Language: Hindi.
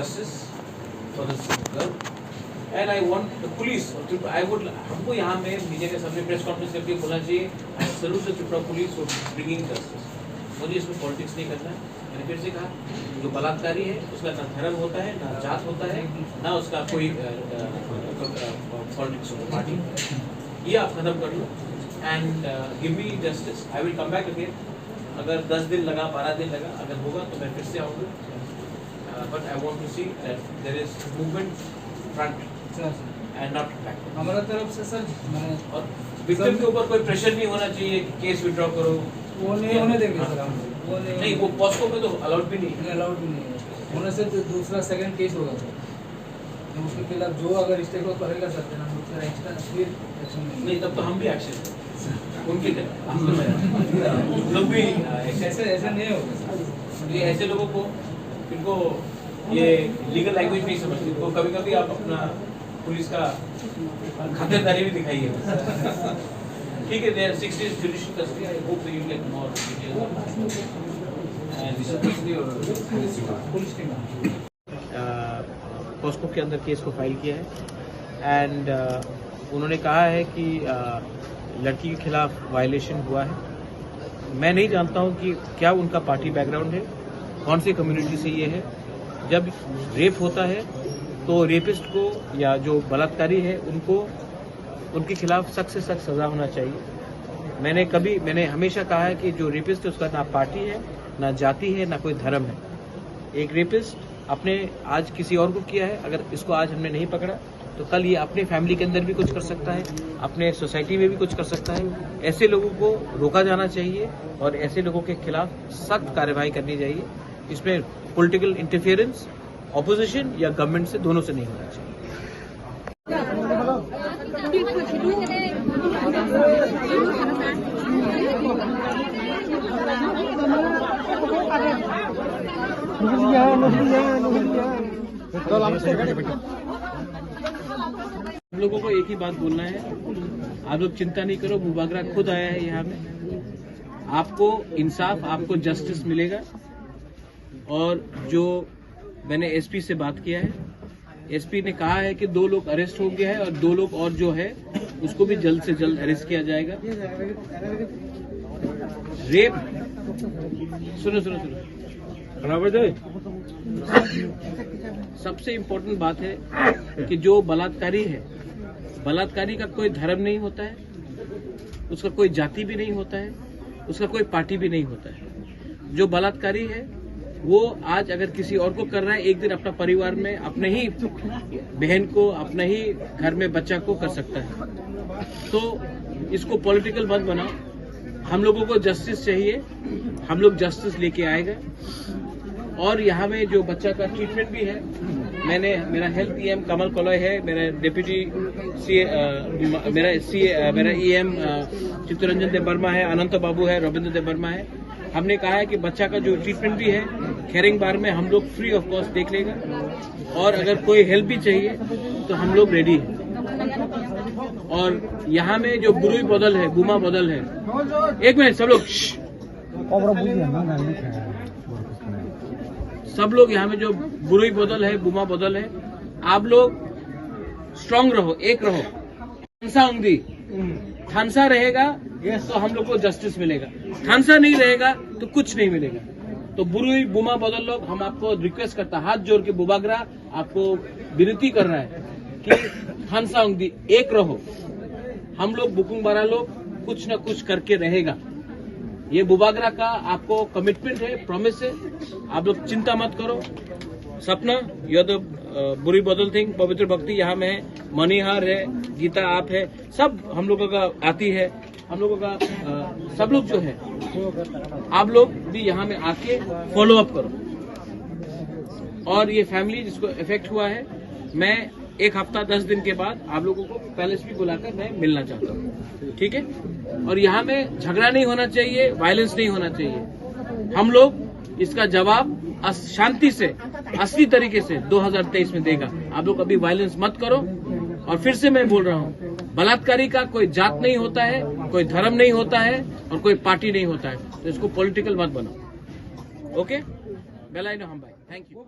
justice for this girl. And I want the police. हमको यहाँ में मीडिया के सामने प्रेस कॉन्फ्रेंस करके बोलना चाहिए I salute the Tripura police for bringing justice. मुझे इसमें पॉलिटिक्स नहीं करना है. मैंने फिर से कहा जो बलात्कारी है उसका ना धर्म होता है, ना जात होता है, ना उसका कोई पॉलिटिक्स होता पार्टी. ये आप खत्म कर लो and give me justice. I will come back again. अगर 10 दिन लगा, 12 दिन लगा, अगर होगा तो मैं फिर से आऊँगा. But I want to see that there is movement front and not back. हमारा तरफ से सर और विक्टिम के ऊपर कोई प्रेशर नहीं होना चाहिए कि केस विड्रॉ करो. वो नहीं होने देंगे सर हम. वो नहीं, वो पॉस्को में तो अलाउड भी नहीं है. अलाउड भी नहीं है. होने से तो दूसरा सेकंड केस होगा सर. तो उसके खिलाफ जो अगर स्टेप को करेगा सर देना हम लोग एक्स्ट्रा फिर एक्शन नहीं, तब तो हम भी एक्शन उनके खिलाफ लोग भी ऐसे नहीं होगा सर. ये ऐसे लोगों को इनको ये लीगल लैंग्वेज नहीं समझते. तो कभी कभी आप अपना पुलिस का खातिरदारी भी दिखाइए. ठीक है, there 6 days judicial custody. I hope that you get more details. Police team POCSO के अंदर केस को फाइल किया है एंड उन्होंने कहा है कि लड़की के खिलाफ वायलेशन हुआ है. मैं नहीं जानता हूं कि क्या उनका पार्टी बैकग्राउंड है, कौन सी कम्युनिटी से ये है. जब रेप होता है तो रेपिस्ट को या जो बलात्कारी है उनको उनके खिलाफ सख्त से सख्त सजा होना चाहिए. मैंने हमेशा कहा है कि जो रेपिस्ट है उसका ना पार्टी है, ना जाति है, ना कोई धर्म है. एक रेपिस्ट अपने आज किसी और को किया है. अगर इसको आज हमने नहीं पकड़ा तो कल ये अपने फैमिली के अंदर भी कुछ कर सकता है, अपने सोसाइटी में भी कुछ कर सकता है. ऐसे लोगों को रोका जाना चाहिए और ऐसे लोगों के खिलाफ सख्त कार्रवाई करनी चाहिए. इसमें पॉलिटिकल इंटरफेरेंस ऑपोजिशन या गवर्नमेंट से दोनों से नहीं होना चाहिए. हम लोगों को एक ही बात बोलना है, आप लोग चिंता नहीं करो. बुबागरा खुद आया है यहाँ में. आपको इंसाफ, आपको जस्टिस मिलेगा. और जो मैंने एसपी से बात किया है, एसपी ने कहा है कि 2 लोग अरेस्ट हो गए हैं और 2 लोग और जो है उसको भी जल्द से जल्द अरेस्ट किया जाएगा. रेप सुनो सबसे इम्पोर्टेंट बात है कि जो बलात्कारी है, बलात्कारी का कोई धर्म नहीं होता है, उसका कोई जाति भी नहीं होता है, उसका कोई पार्टी भी नहीं होता है. जो बलात्कारी है वो आज अगर किसी और को कर रहा है, एक दिन अपना परिवार में अपने ही बहन को, अपने ही घर में बच्चा को कर सकता है. तो इसको पॉलिटिकल मत बनाओ. हम लोगों को जस्टिस चाहिए, हम लोग जस्टिस लेके आएगा. और यहाँ में जो बच्चा का ट्रीटमेंट भी है, मेरा हेल्थ ईएम कमल कॉलॉय है, मेरा डेप्यूटी मेरा ईएम चित्तरंजन देव वर्मा है, अनंत बाबू है, रविंद्र देव वर्मा है. हमने कहा है कि बच्चा का जो ट्रीटमेंट भी है खेरिंग बार में हम लोग फ्री ऑफ कॉस्ट देख लेगा. और अगर कोई हेल्प भी चाहिए तो हम लोग रेडी हैं. और यहाँ में जो बुरुई बदल है, बुमा बदल है, एक मिनट सब लोग यहाँ में जो बुरुई बदल है, बुमा बदल है, आप लोग स्ट्रांग रहो, एक रहो. थानसा रहेगा तो हम लोग को जस्टिस मिलेगा. थानसा नहीं रहेगा तो कुछ नहीं मिलेगा. तो बुरुई बुमा बदल लोग, हम आपको रिक्वेस्ट करता, हाथ जोड़ के बुबागरा आपको विनती कर रहा है कि थानसा एक रहो. हम लोग बुकुंग बारा लोग कुछ न कुछ करके रहेगा. ये बुबागरा का आपको कमिटमेंट है, प्रॉमिस है. आप लोग चिंता मत करो. सपना यह तो बुरी बदल थिंग, पवित्र भक्ति यहाँ में है, मणिहार है, गीता आप है, सब हम लोगों का आती है. हम लोगों का सब लोग जो है, आप लोग भी यहाँ में आके फॉलो अप करो. और ये फैमिली जिसको इफेक्ट हुआ है, मैं 1 हफ्ता 10 दिन के बाद आप लोगों को पैलेस भी बुलाकर मैं मिलना चाहता हूँ. ठीक है. और यहाँ में झगड़ा नहीं होना चाहिए, वायलेंस नहीं होना चाहिए. हम लोग इसका जवाब शांति से, असली तरीके से 2023 में देगा. आप लोग अभी वायलेंस मत करो. और फिर से मैं बोल रहा हूँ, बलात्कारी का कोई जात नहीं होता है, कोई धर्म नहीं होता है और कोई पार्टी नहीं होता है. तो इसको पॉलिटिकल मत बनाओ. ओके, बेलाइनो हम भाई, थैंक यू.